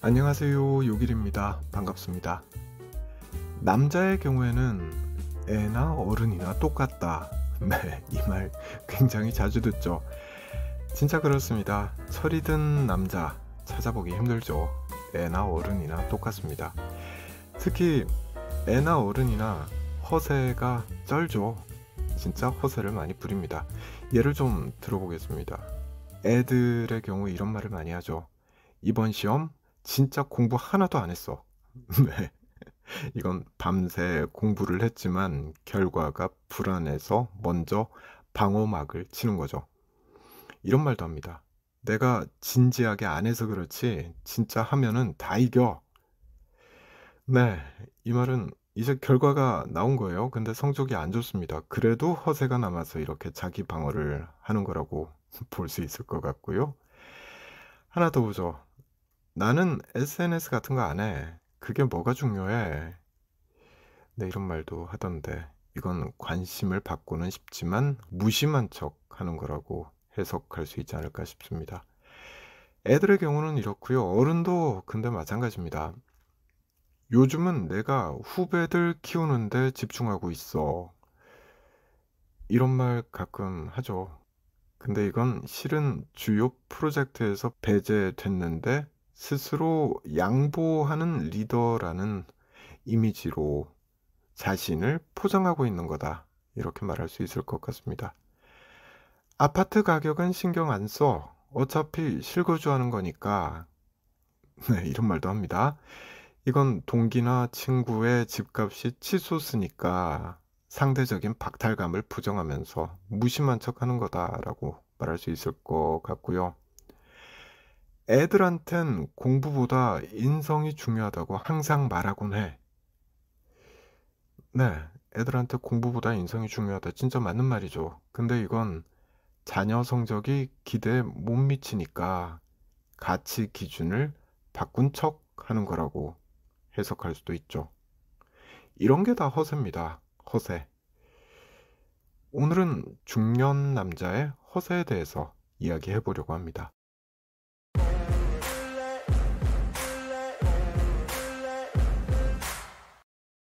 안녕하세요. 요길입니다. 반갑습니다. 남자의 경우에는 애나 어른이나 똑같다. 네, 이 말 굉장히 자주 듣죠. 진짜 그렇습니다. 철이 든 남자 찾아보기 힘들죠. 애나 어른이나 똑같습니다. 특히 애나 어른이나 허세가 쩔죠. 진짜 허세를 많이 부립니다. 예를 좀 들어보겠습니다. 애들의 경우 이런 말을 많이 하죠. 이번 시험 진짜 공부 하나도 안 했어. 네. 이건 밤새 공부를 했지만 결과가 불안해서 먼저 방어막을 치는 거죠. 이런 말도 합니다. 내가 진지하게 안 해서 그렇지 진짜 하면은 다 이겨. 네. 이 말은 이제 결과가 나온 거예요. 근데 성적이 안 좋습니다. 그래도 허세가 남아서 이렇게 자기 방어를 하는 거라고 볼 수 있을 것 같고요. 하나 더 보죠. "나는 SNS 같은 거 안 해. 그게 뭐가 중요해." 네, 이런 말도 하던데 이건 관심을 받고는 싶지만 무심한 척 하는 거라고 해석할 수 있지 않을까 싶습니다. 애들의 경우는 이렇고요. 어른도 근데 마찬가지입니다. "요즘은 내가 후배들 키우는데 집중하고 있어." 이런 말 가끔 하죠. 근데 이건 실은 주요 프로젝트에서 배제됐는데 스스로 양보하는 리더라는 이미지로 자신을 포장하고 있는 거다. 이렇게 말할 수 있을 것 같습니다. "아파트 가격은 신경 안 써. 어차피 실거주하는 거니까." 네, 이런 말도 합니다. 이건 동기나 친구의 집값이 치솟으니까 상대적인 박탈감을 부정하면서 무심한 척하는 거다라고 말할 수 있을 것 같고요. 애들한텐 공부보다 인성이 중요하다고 항상 말하곤 해. 네. 애들한테 공부보다 인성이 중요하다. 진짜 맞는 말이죠. 근데 이건 자녀 성적이 기대에 못 미치니까 가치 기준을 바꾼 척 하는 거라고 해석할 수도 있죠. 이런 게 다 허세입니다. 허세. 오늘은 중년 남자의 허세에 대해서 이야기해 보려고 합니다.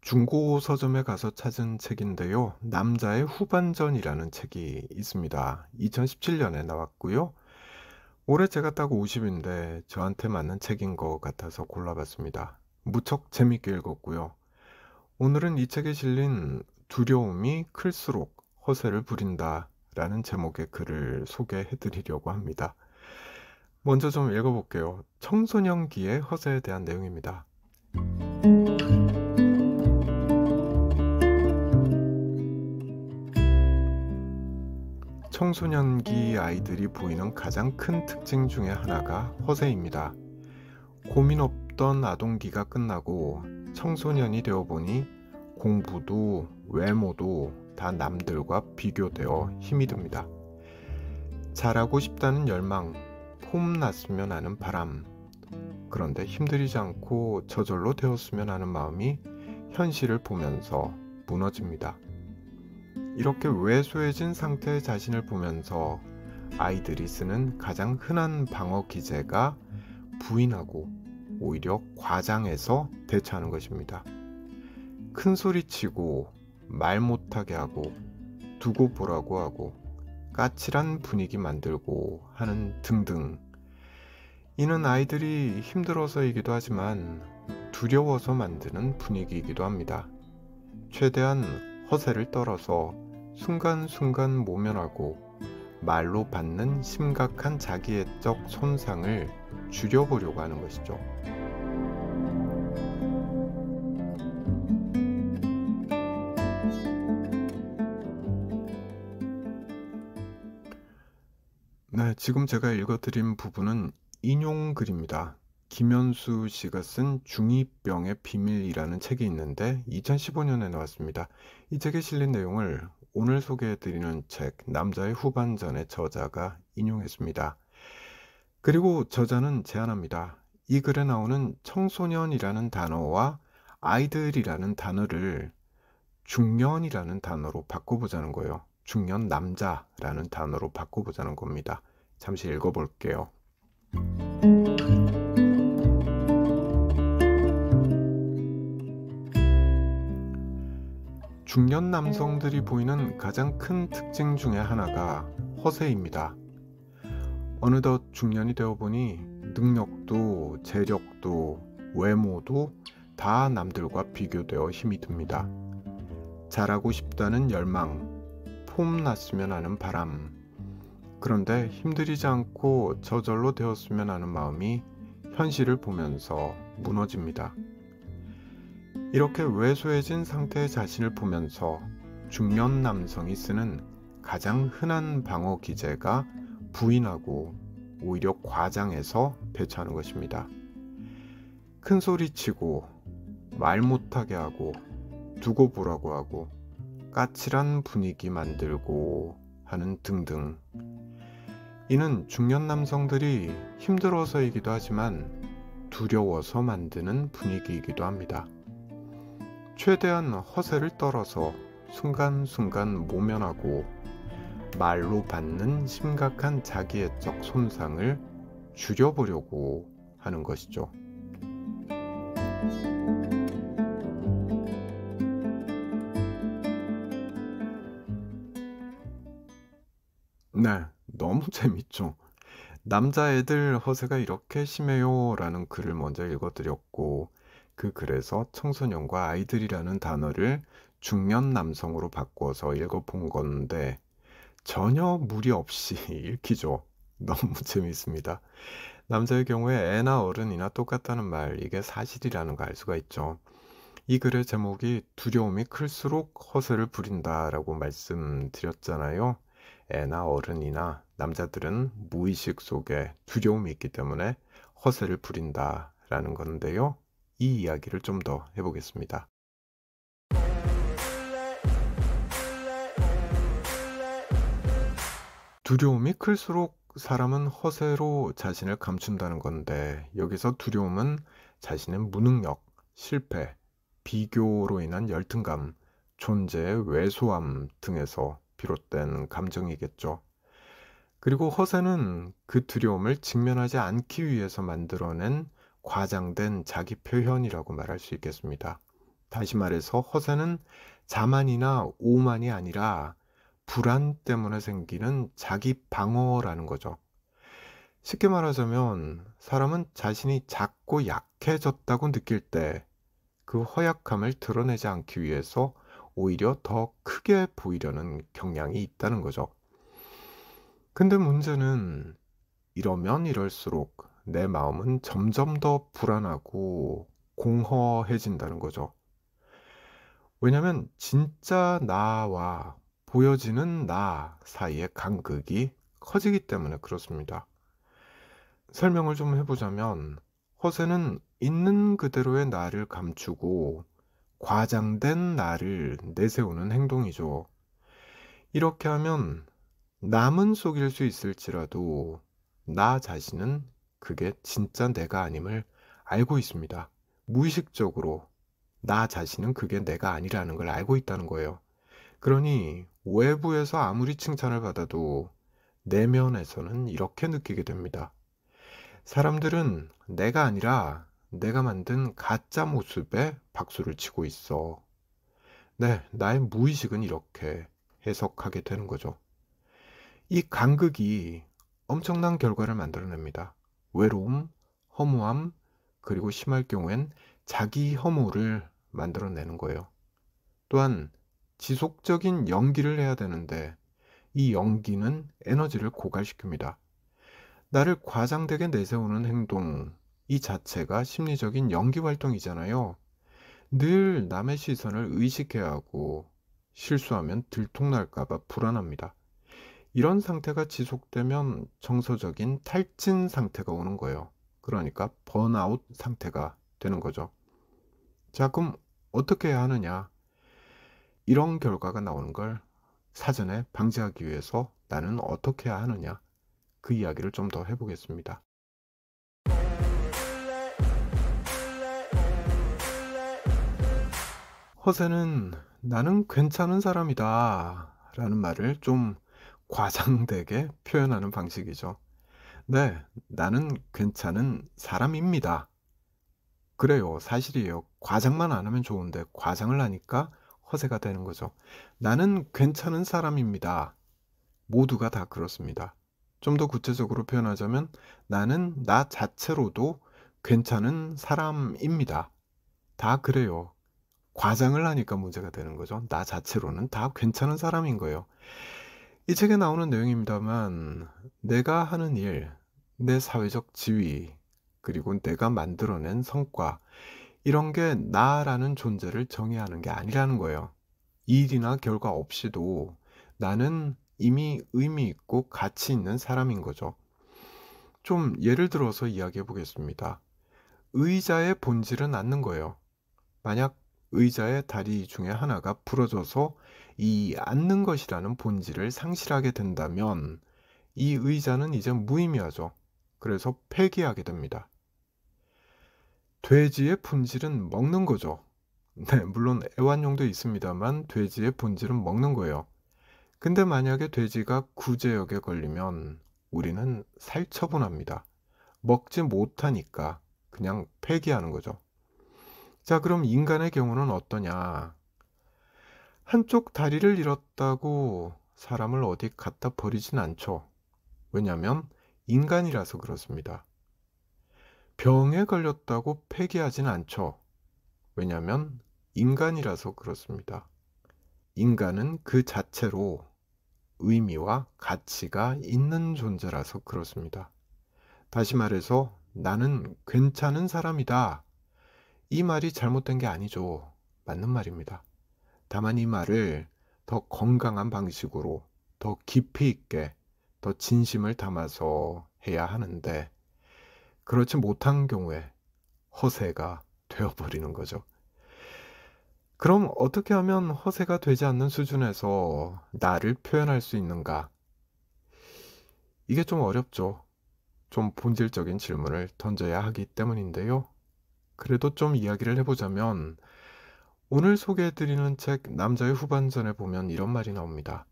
중고 서점에 가서 찾은 책인데요. 남자의 후반전이라는 책이 있습니다. 2017년에 나왔고요. 올해 제가 딱 50인데 저한테 맞는 책인 것 같아서 골라봤습니다. 무척 재밌게 읽었고요. 오늘은 이 책에 실린 "두려움이 클수록 허세를 부린다" 라는 제목의 글을 소개해 드리려고 합니다. 먼저 좀 읽어볼게요. 청소년기의 허세에 대한 내용입니다. 청소년기 아이들이 보이는 가장 큰 특징 중에 하나가 허세입니다. 고민 없던 아동기가 끝나고 청소년이 되어 보니 공부도 외모도 다 남들과 비교되어 힘이 듭니다. 잘하고 싶다는 열망, 폼났으면 하는 바람, 그런데 힘들이지 않고 저절로 되었으면 하는 마음이 현실을 보면서 무너집니다. 이렇게 왜소해진 상태의 자신을 보면서 아이들이 쓰는 가장 흔한 방어 기제가 부인하고 오히려 과장해서 대처하는 것입니다. 큰 소리치고 말 못하게 하고 두고 보라고 하고 까칠한 분위기 만들고 하는 등등. 이는 아이들이 힘들어서이기도 하지만 두려워서 만드는 분위기이기도 합니다. 최대한 허세를 떨어서 순간순간 모면하고 말로 받는 심각한 자기애적 손상을 줄여보려고 하는 것이죠. 네, 지금 제가 읽어드린 부분은 인용 글입니다. 김현수 씨가 쓴 "중이병의 비밀이라는 책이 있는데 2015년에 나왔습니다. 이 책에 실린 내용을 오늘 소개해드리는 책 남자의 후반전의 저자가 인용했습니다. 그리고 저자는 제안합니다. 이 글에 나오는 청소년이라는 단어와 아이들이라는 단어를 중년이라는 단어로 바꿔보자는 거예요. 중년 남자라는 단어로 바꿔보자는 겁니다. 잠시 읽어볼게요. 중년 남성들이 보이는 가장 큰 특징 중에 하나가 허세입니다. 어느덧 중년이 되어 보니 능력도 재력도 외모도 다 남들과 비교되어 힘이 듭니다. 잘하고 싶다는 열망, 폼났으면 하는 바람, 그런데 힘들이지 않고 저절로 되었으면 하는 마음이 현실을 보면서 무너집니다. 이렇게 왜소해진 상태의 자신을 보면서 중년 남성이 쓰는 가장 흔한 방어 기제가 부인하고 오히려 과장해서 대처하는 것입니다. 큰 소리치고 말 못하게 하고 두고 보라고 하고 까칠한 분위기 만들고 하는 등등. 이는 중년 남성들이 힘들어서이기도 하지만 두려워서 만드는 분위기이기도 합니다. 최대한 허세를 떨어서 순간순간 모면하고 말로 받는 심각한 자기애적 손상을 줄여보려고 하는 것이죠. 네, 너무 재밌죠. 남자애들 허세가 이렇게 심해요 라는 글을 먼저 읽어드렸고, 그 글에서 청소년과 아이들이라는 단어를 중년 남성으로 바꿔서 읽어본 건데 전혀 무리 없이 읽히죠. 너무 재밌습니다. 남자의 경우에 애나 어른이나 똑같다는 말, 이게 사실이라는 거 알 수가 있죠. 이 글의 제목이 두려움이 클수록 허세를 부린다라고 말씀드렸잖아요. 애나 어른이나 남자들은 무의식 속에 두려움이 있기 때문에 허세를 부린다라는 건데요. 이 이야기를 좀 더 해보겠습니다. 두려움이 클수록 사람은 허세로 자신을 감춘다는 건데, 여기서 두려움은 자신의 무능력, 실패, 비교로 인한 열등감, 존재의 왜소함 등에서 비롯된 감정이겠죠. 그리고 허세는 그 두려움을 직면하지 않기 위해서 만들어낸 과장된 자기 표현이라고 말할 수 있겠습니다. 다시 말해서 허세는 자만이나 오만이 아니라 불안 때문에 생기는 자기 방어라는 거죠. 쉽게 말하자면 사람은 자신이 작고 약해졌다고 느낄 때 그 허약함을 드러내지 않기 위해서 오히려 더 크게 보이려는 경향이 있다는 거죠. 근데 문제는 이러면 이럴수록 내 마음은 점점 더 불안하고 공허해진다는 거죠. 왜냐하면 진짜 나와 보여지는 나 사이의 간극이 커지기 때문에 그렇습니다. 설명을 좀 해보자면 허세는 있는 그대로의 나를 감추고 과장된 나를 내세우는 행동이죠. 이렇게 하면 남은 속일 수 있을지라도 나 자신은 그게 진짜 내가 아님을 알고 있습니다. 무의식적으로 나 자신은 그게 내가 아니라는 걸 알고 있다는 거예요. 그러니 외부에서 아무리 칭찬을 받아도 내면에서는 이렇게 느끼게 됩니다. 사람들은 내가 아니라 내가 만든 가짜 모습에 박수를 치고 있어. 네, 나의 무의식은 이렇게 해석하게 되는 거죠. 이 간극이 엄청난 결과를 만들어냅니다. 외로움, 허무함, 그리고 심할 경우엔 자기 혐오를 만들어내는 거예요. 또한 지속적인 연기를 해야 되는데 이 연기는 에너지를 고갈시킵니다. 나를 과장되게 내세우는 행동, 이 자체가 심리적인 연기 활동이잖아요. 늘 남의 시선을 의식해야 하고 실수하면 들통날까 봐 불안합니다. 이런 상태가 지속되면 정서적인 탈진 상태가 오는 거예요. 그러니까 번아웃 상태가 되는 거죠. 자, 그럼 어떻게 해야 하느냐? 이런 결과가 나오는 걸 사전에 방지하기 위해서 나는 어떻게 해야 하느냐? 그 이야기를 좀 더 해보겠습니다. 허세는 나는 괜찮은 사람이다 라는 말을 좀 과장되게 표현하는 방식이죠. 네, 나는 괜찮은 사람입니다. 그래요, 사실이에요. 과장만 안 하면 좋은데 과장을 하니까 허세가 되는 거죠. 나는 괜찮은 사람입니다. 모두가 다 그렇습니다. 좀 더 구체적으로 표현하자면 나는 나 자체로도 괜찮은 사람입니다. 다 그래요. 과장을 하니까 문제가 되는 거죠. 나 자체로는 다 괜찮은 사람인 거예요. 이 책에 나오는 내용입니다만 내가 하는 일, 내 사회적 지위, 그리고 내가 만들어낸 성과 이런 게 나라는 존재를 정의하는 게 아니라는 거예요. 일이나 결과 없이도 나는 이미 의미 있고 가치 있는 사람인 거죠. 좀 예를 들어서 이야기해 보겠습니다. 의자의 본질은 앉는 거예요. 만약 의자의 다리 중에 하나가 부러져서 이 앉는 것이라는 본질을 상실하게 된다면 이 의자는 이제 무의미하죠. 그래서 폐기하게 됩니다. 돼지의 본질은 먹는 거죠. 네, 물론 애완용도 있습니다만 돼지의 본질은 먹는 거예요. 근데 만약에 돼지가 구제역에 걸리면 우리는 살처분합니다. 먹지 못하니까 그냥 폐기하는 거죠. 자, 그럼 인간의 경우는 어떠냐? 한쪽 다리를 잃었다고 사람을 어디 갖다 버리진 않죠. 왜냐하면 인간이라서 그렇습니다. 병에 걸렸다고 폐기하진 않죠. 왜냐하면 인간이라서 그렇습니다. 인간은 그 자체로 의미와 가치가 있는 존재라서 그렇습니다. 다시 말해서 나는 괜찮은 사람이다. 이 말이 잘못된 게 아니죠. 맞는 말입니다. 다만 이 말을 더 건강한 방식으로, 더 깊이 있게, 더 진심을 담아서 해야 하는데 그렇지 못한 경우에 허세가 되어버리는 거죠. 그럼 어떻게 하면 허세가 되지 않는 수준에서 나를 표현할 수 있는가? 이게 좀 어렵죠. 좀 본질적인 질문을 던져야 하기 때문인데요. 그래도 좀 이야기를 해보자면 오늘 소개해드리는 책 남자의 후반전에 보면 이런 말이 나옵니다.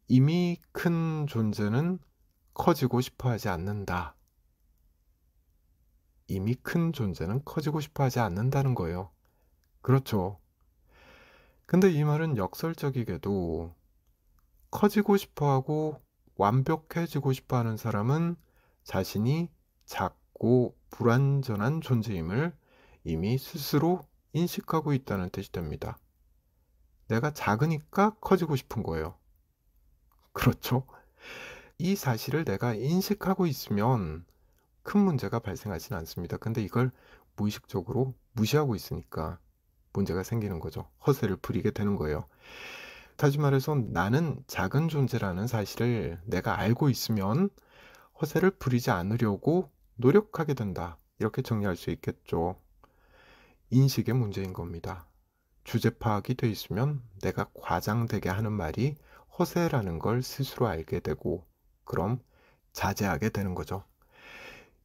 이미 큰 존재는 커지고 싶어 하지 않는다. 이미 큰 존재는 커지고 싶어 하지 않는다는 거예요. 그렇죠. 근데 이 말은 역설적이게도 커지고 싶어 하고 완벽해지고 싶어 하는 사람은 자신이 작고 불완전한 존재임을 이미 스스로 인식하고 있다는 뜻이 됩니다. 내가 작으니까 커지고 싶은 거예요. 그렇죠? 이 사실을 내가 인식하고 있으면 큰 문제가 발생하진 않습니다. 근데 이걸 무의식적으로 무시하고 있으니까 문제가 생기는 거죠. 허세를 부리게 되는 거예요. 다시 말해서 나는 작은 존재라는 사실을 내가 알고 있으면 허세를 부리지 않으려고 노력하게 된다. 이렇게 정리할 수 있겠죠. 인식의 문제인 겁니다. 주제 파악이 돼 있으면 내가 과장되게 하는 말이 허세라는 걸 스스로 알게 되고 그럼 자제하게 되는 거죠.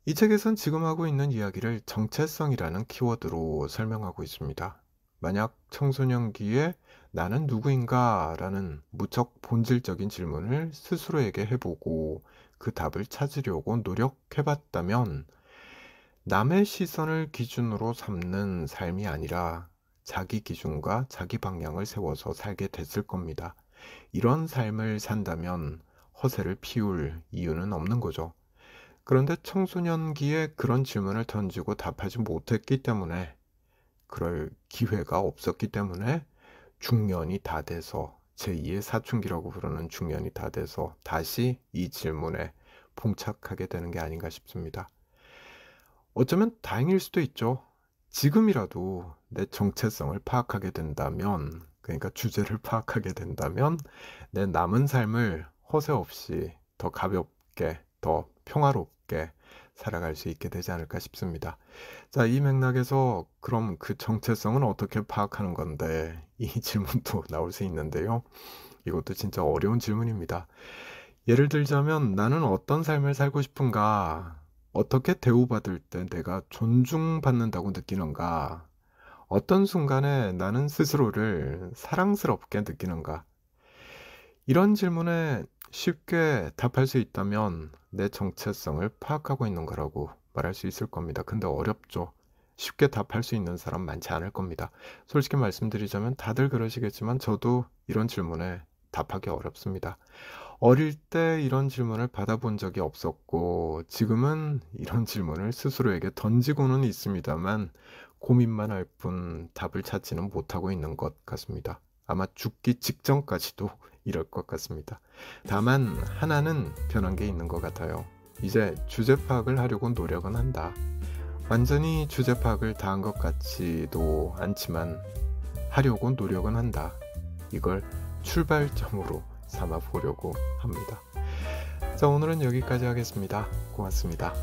이 책에선 지금 하고 있는 이야기를 정체성이라는 키워드로 설명하고 있습니다. 만약 청소년기에 나는 누구인가 라는 무척 본질적인 질문을 스스로에게 해보고 그 답을 찾으려고 노력해봤다면 남의 시선을 기준으로 삼는 삶이 아니라 자기 기준과 자기 방향을 세워서 살게 됐을 겁니다. 이런 삶을 산다면 허세를 피울 이유는 없는 거죠. 그런데 청소년기에 그런 질문을 던지고 답하지 못했기 때문에 그럴 기회가 없었기 때문에 중년이 다 돼서 제2의 사춘기라고 부르는 중년이 다 돼서 다시 이 질문에 봉착하게 되는 게 아닌가 싶습니다. 어쩌면 다행일 수도 있죠. 지금이라도 내 정체성을 파악하게 된다면, 그러니까 주제를 파악하게 된다면 내 남은 삶을 허세 없이 더 가볍게, 더 평화롭게 살아갈 수 있게 되지 않을까 싶습니다. 자, 이 맥락에서 그럼 그 정체성은 어떻게 파악하는 건데 이 질문도 나올 수 있는데요. 이것도 진짜 어려운 질문입니다. 예를 들자면 나는 어떤 삶을 살고 싶은가? 어떻게 대우받을 때 내가 존중받는다고 느끼는가? 어떤 순간에 나는 스스로를 사랑스럽게 느끼는가? 이런 질문에 쉽게 답할 수 있다면 내 정체성을 파악하고 있는 거라고 말할 수 있을 겁니다. 근데 어렵죠. 쉽게 답할 수 있는 사람 많지 않을 겁니다. 솔직히 말씀드리자면 다들 그러시겠지만 저도 이런 질문에 답하기 어렵습니다. 어릴 때 이런 질문을 받아본 적이 없었고 지금은 이런 질문을 스스로에게 던지고는 있습니다만 고민만 할 뿐 답을 찾지는 못하고 있는 것 같습니다. 아마 죽기 직전까지도 이럴 것 같습니다. 다만 하나는 변한 게 있는 것 같아요. 이제 주제 파악을 하려고 노력은 한다. 완전히 주제 파악을 다 한 것 같지도 않지만 하려고 노력은 한다. 이걸 출발점으로 삼아 보려고 합니다. 자, 오늘은 여기까지 하겠습니다. 고맙습니다.